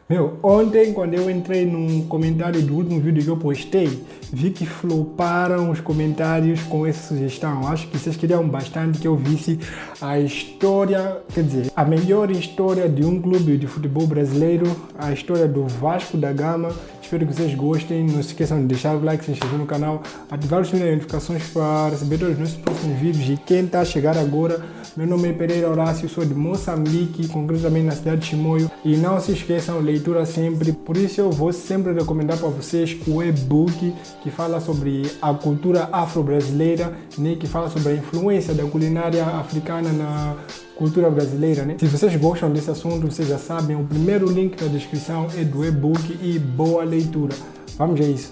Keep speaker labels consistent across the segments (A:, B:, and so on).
A: Meu, ontem quando eu entrei num comentário do último vídeo que eu postei, vi que floparam os comentários com essa sugestão. Acho que vocês queriam bastante que eu visse a história, quer dizer, a melhor história de um clube de futebol brasileiro, a história do Vasco da Gama. Espero que vocês gostem. Não se esqueçam de deixar o like, se inscrever no canal, ativar os sininhos de notificações para receber todos os nossos próximos vídeos. E quem está a chegar agora, meu nome é Pereira Horácio, sou de Moçambique, concretamente na cidade de Chimoio. E não se esqueçam, leitura sempre. Por isso eu vou sempre recomendar para vocês o e-book que fala sobre a cultura afro-brasileira, né? Que fala sobre a influência da culinária africana na cultura brasileira, né? Se vocês gostam desse assunto, vocês já sabem, o primeiro link na descrição é do e-book e boa leitura. Vamos a isso.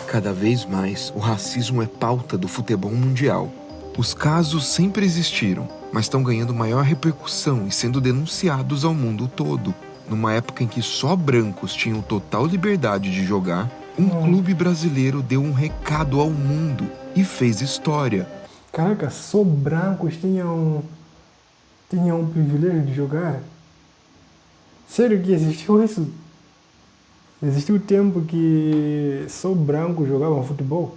B: Cada vez mais, o racismo é pauta do futebol mundial. Os casos sempre existiram, mas estão ganhando maior repercussão e sendo denunciados ao mundo todo. Numa época em que só brancos tinham total liberdade de jogar, um clube brasileiro deu um recado ao mundo e fez história.
A: Caraca, só brancos tinham o privilégio de jogar? Sério que existiu isso? Existiu tempo que só brancos jogavam futebol?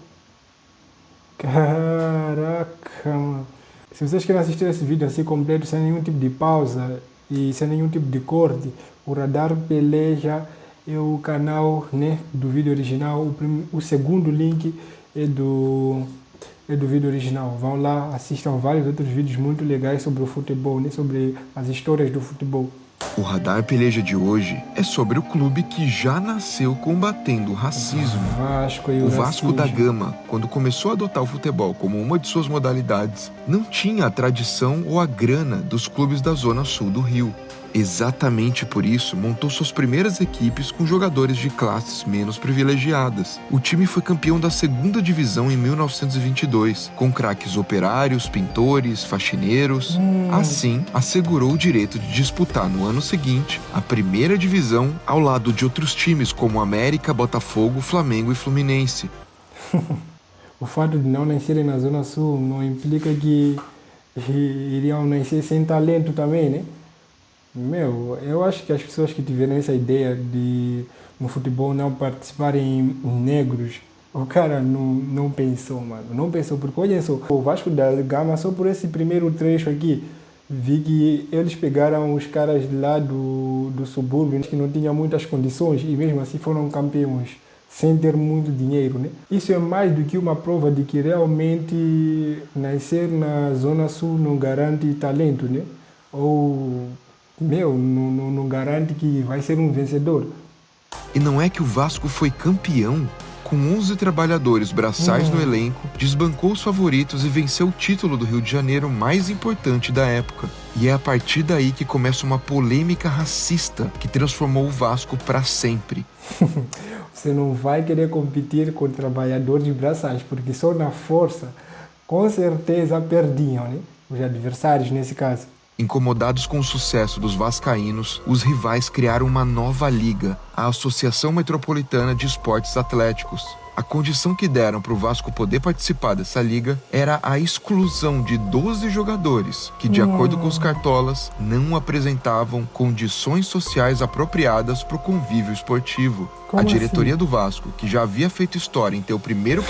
A: Caraca, mano. Se vocês querem assistir esse vídeo assim completo, sem nenhum tipo de pausa e sem nenhum tipo de corte, o Radar Peleja é o canal, né, do vídeo original. O segundo link é do vídeo original. Vão lá, assistam vários outros vídeos muito legais sobre o futebol, né, sobre as histórias do futebol.
B: O Radar Peleja de hoje é sobre o clube que já nasceu combatendo o racismo.
A: O
B: Vasco da Gama, quando começou a adotar o futebol como uma de suas modalidades, não tinha a tradição ou a grana dos clubes da zona sul do Rio. Exatamente por isso, montou suas primeiras equipes com jogadores de classes menos privilegiadas. O time foi campeão da segunda divisão em 1922, com craques operários, pintores, faxineiros. Assim, assegurou o direito de disputar no ano seguinte a primeira divisão ao lado de outros times como América, Botafogo, Flamengo e Fluminense.
A: O fato de não nascerem na Zona Sul não implica que iriam nascer sem talento também, né? Meu, eu acho que as pessoas que tiveram essa ideia de no futebol não participarem negros, o cara não pensou, mano. Não pensou, porque olha só, o Vasco da Gama, só por esse primeiro trecho aqui, vi que eles pegaram os caras lá do subúrbio, que não tinham muitas condições, e mesmo assim foram campeões, sem ter muito dinheiro, né? Isso é mais do que uma prova de que realmente nascer na Zona Sul não garante talento, né? Ou... não garante que vai ser um vencedor.
B: E não é que o Vasco foi campeão? Com 11 trabalhadores braçais no elenco, desbancou os favoritos e venceu o título do Rio de Janeiro mais importante da época. E é a partir daí que começa uma polêmica racista que transformou o Vasco para sempre.
A: Você não vai querer competir com trabalhadores braçais, porque só na força, com certeza, perdiam, né? Os adversários nesse caso.
B: Incomodados com o sucesso dos vascaínos, os rivais criaram uma nova liga, a Associação Metropolitana de Esportes Atléticos. A condição que deram para o Vasco poder participar dessa liga era a exclusão de 12 jogadores que, de acordo com os cartolas, não apresentavam condições sociais apropriadas para o convívio esportivo.
A: Como
B: a diretoria
A: assim?
B: do Vasco, que já havia feito história em ter o primeiro...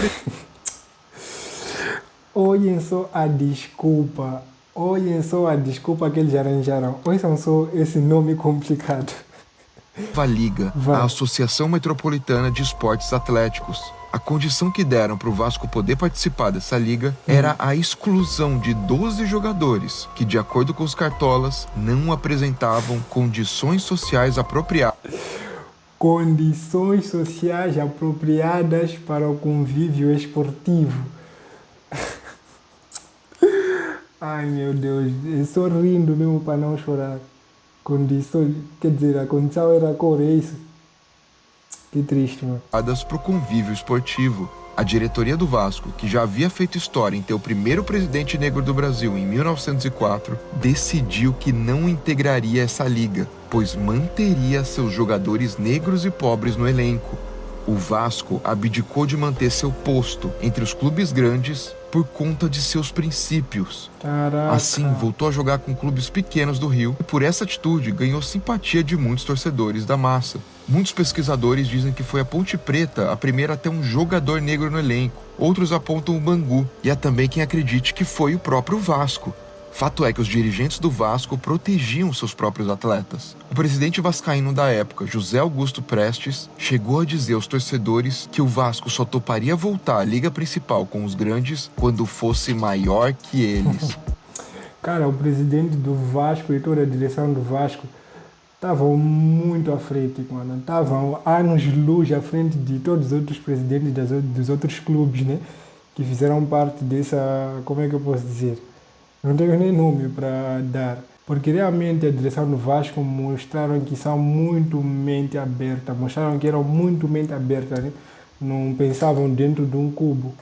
A: Olhem só a desculpa. Olhem só a desculpa que eles arranjaram. Ouçam só esse nome complicado.
B: A Liga, a Associação Metropolitana de Esportes Atléticos. A condição que deram para o Vasco poder participar dessa liga era a exclusão de 12 jogadores que, de acordo com os cartolas, não apresentavam condições sociais apropriadas.
A: Condições sociais apropriadas para o convívio esportivo. Ai, meu Deus, eu estou rindo mesmo para não chorar. Condições, quer dizer, a condição era a cor, é isso? Que triste, mano.
B: Para o convívio esportivo. A diretoria do Vasco, que já havia feito história em ter o primeiro presidente negro do Brasil em 1904, decidiu que não integraria essa liga, pois manteria seus jogadores negros e pobres no elenco. O Vasco abdicou de manter seu posto entre os clubes grandes por conta de seus princípios.
A: Caraca.
B: Assim, voltou a jogar com clubes pequenos do Rio e por essa atitude ganhou simpatia de muitos torcedores da massa. Muitos pesquisadores dizem que foi a Ponte Preta a primeira a ter um jogador negro no elenco. Outros apontam o Bangu e há também quem acredite que foi o próprio Vasco. Fato é que os dirigentes do Vasco protegiam seus próprios atletas. O presidente vascaíno da época, José Augusto Prestes, chegou a dizer aos torcedores que o Vasco só toparia voltar à liga principal com os grandes quando fosse maior que eles.
A: Cara, o presidente do Vasco e toda a direção do Vasco estavam muito à frente, mano. Estavam anos-luz à frente de todos os outros presidentes dos outros clubes, né? Que fizeram parte dessa, como é que eu posso dizer? Não tenho nem nome para dar, porque realmente a direção do Vasco mostraram que são muito mente aberta, mostraram que eram muito mente aberta, né? Não pensavam dentro de um cubo.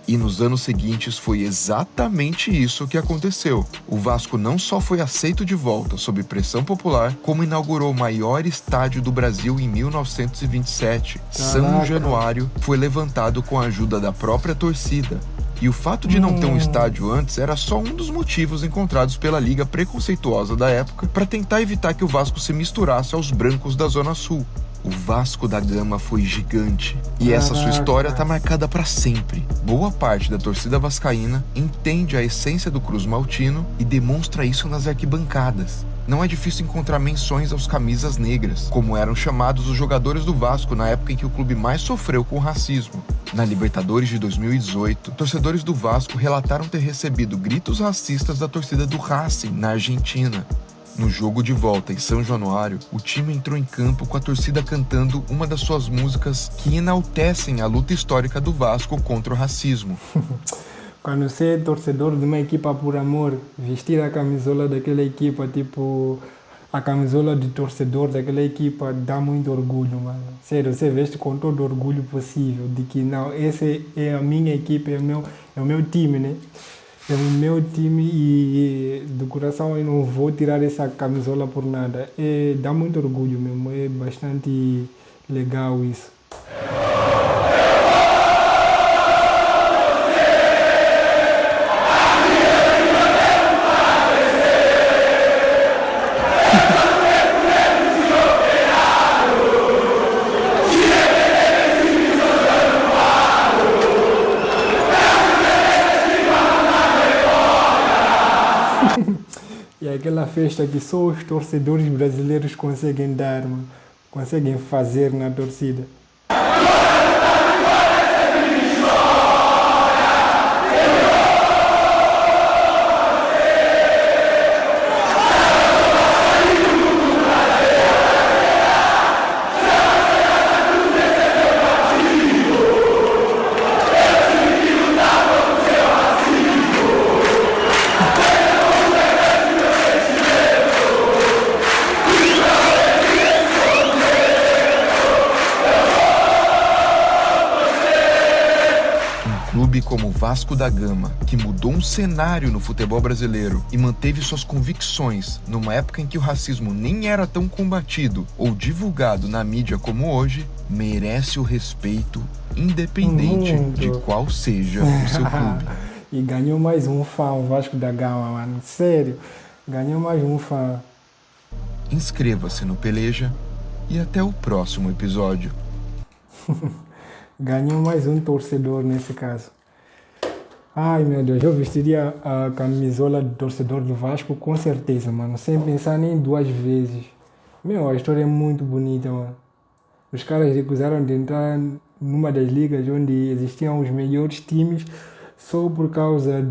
B: E nos anos seguintes foi exatamente isso que aconteceu. O Vasco não só foi aceito de volta sob pressão popular, como inaugurou o maior estádio do Brasil em 1927. São Januário foi levantado com a ajuda da própria torcida. E o fato de não ter um estádio antes era só um dos motivos encontrados pela liga preconceituosa da época para tentar evitar que o Vasco se misturasse aos brancos da Zona Sul. O Vasco da Gama foi gigante e essa sua história está marcada para sempre. Boa parte da torcida vascaína entende a essência do Cruz Maltino e demonstra isso nas arquibancadas. Não é difícil encontrar menções aos camisas negras, como eram chamados os jogadores do Vasco na época em que o clube mais sofreu com o racismo. Na Libertadores de 2018, torcedores do Vasco relataram ter recebido gritos racistas da torcida do Racing, na Argentina. No jogo de volta em São Januário, o time entrou em campo com a torcida cantando uma das suas músicas que enaltecem a luta histórica do Vasco contra o racismo.
A: Quando você é torcedor de uma equipa por amor, vestir a camisola daquela equipa, tipo a camisola de torcedor daquela equipa, dá muito orgulho, mano. Sério, você veste com todo o orgulho possível de que não, esse é a minha equipe, é o meu time, né? É o meu time e do coração eu não vou tirar essa camisola por nada. Dá muito orgulho mesmo, é bastante legal isso. E aquela festa que só os torcedores brasileiros conseguem dar, mano, conseguem fazer na torcida.
B: Clube como o Vasco da Gama, que mudou um cenário no futebol brasileiro e manteve suas convicções numa época em que o racismo nem era tão combatido ou divulgado na mídia como hoje, merece o respeito independente de qual seja o seu clube.
A: E ganhou mais um fã, o Vasco da Gama, mano. Sério, ganhou mais um fã.
B: Inscreva-se no Peleja e até o próximo episódio.
A: Ganhou mais um torcedor nesse caso. Ai, meu Deus, eu vestiria a camisola de torcedor do Vasco com certeza, mano. Sem pensar nem duas vezes. Meu, a história é muito bonita, mano. Os caras recusaram de entrar numa das ligas onde existiam os melhores times só por causa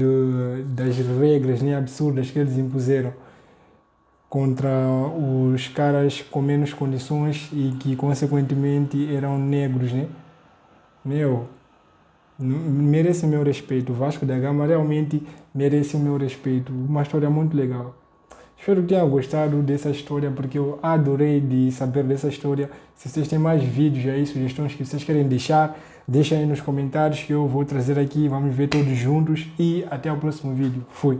A: das regras, né, absurdas que eles impuseram contra os caras com menos condições e que, consequentemente, eram negros, né? Meu, merece o meu respeito. O Vasco da Gama realmente merece o meu respeito. Uma história muito legal. Espero que tenham gostado dessa história, porque eu adorei de saber dessa história. Se vocês têm mais vídeos aí, sugestões que vocês querem deixar, deixa aí nos comentários que eu vou trazer aqui. Vamos ver todos juntos e até o próximo vídeo. Fui!